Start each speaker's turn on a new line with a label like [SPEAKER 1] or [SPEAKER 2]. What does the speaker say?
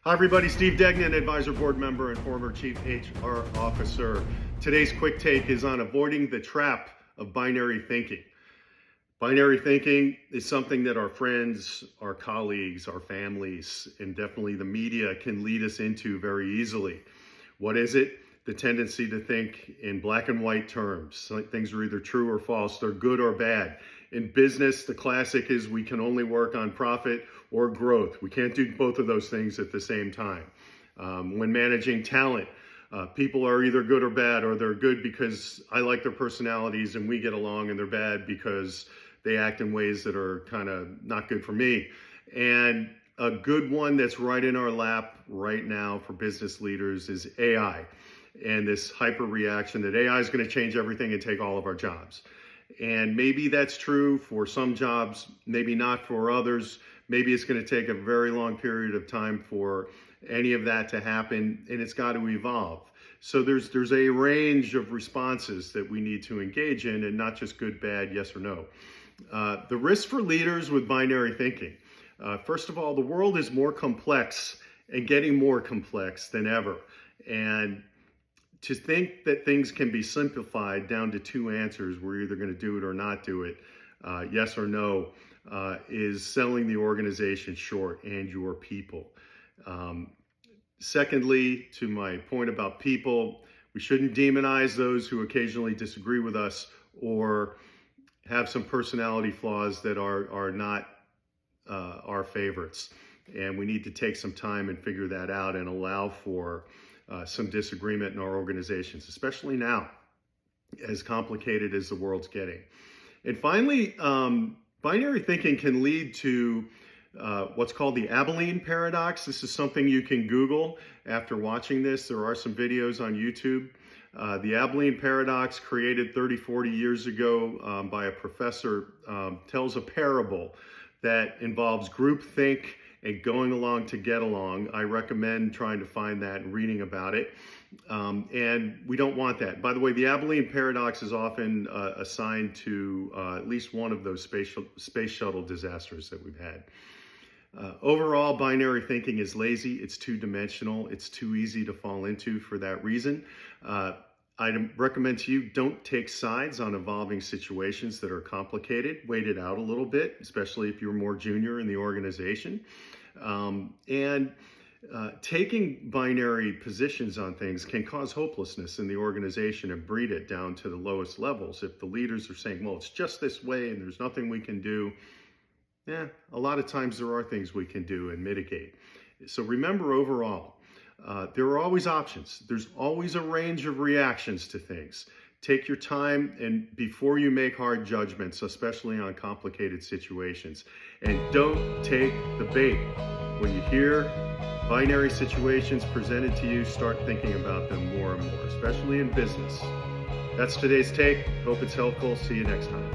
[SPEAKER 1] Hi everybody, Steve Degnan, advisor board member and former chief HR officer. Today's quick take is on avoiding the trap of binary thinking. Binary thinking is something that our friends, our colleagues, our families, and definitely the media can lead us into very easily. What is it? The tendency to think in black and white terms. Like things are either true or false, they're good or bad. In business, the classic is we can only work on profit or growth. We can't do both of those things at the same time. When managing talent, people are either good or bad, or they're good because I like their personalities and we get along, and they're bad because they act in ways that are kind of not good for me. And a good one that's right in our lap right now for business leaders is AI, and this hyper reaction that AI is going to change everything and take all of our jobs. And maybe that's true for some jobs, maybe not for others. Maybe it's going to take a very long period of time for any of that to happen, and it's got to evolve. So there's a range of responses that we need to engage in, and not just good, bad, yes or no. The risk for leaders with binary thinking. First of all, the world is more complex and getting more complex than ever. And to think that things can be simplified down to two answers, we're either going to do it or not do it, yes or no, is selling the organization short and your people. Secondly, to my point about people, we shouldn't demonize those who occasionally disagree with us or have some personality flaws that are not our favorites. And we need to take some time and figure that out and allow for some disagreement in our organizations, especially now, as complicated as the world's getting. And finally, binary thinking can lead to what's called the Abilene paradox. This is something you can Google after watching this. There are some videos on YouTube. The Abilene paradox, created 30, 40 years ago by a professor, tells a parable that involves groupthink and going along to get along. I recommend trying to find that and reading about it. And we don't want that. By the way, the Abilene paradox is often assigned to at least one of those space shuttle disasters that we've had. Overall, binary thinking is lazy. It's two-dimensional. It's too easy to fall into for that reason. I'd recommend to you, don't take sides on evolving situations that are complicated. Wait it out a little bit, especially if you're more junior in the organization. Taking binary positions on things can cause hopelessness in the organization and breed it down to the lowest levels. If the leaders are saying, well, it's just this way and there's nothing we can do, a lot of times there are things we can do and mitigate. So remember, overall, there are always options. There's always a range of reactions to things. Take your time and before you make hard judgments, especially on complicated situations. And don't take the bait. When you hear binary situations presented to you, start thinking about them more and more, especially in business. That's today's take. Hope it's helpful. See you next time.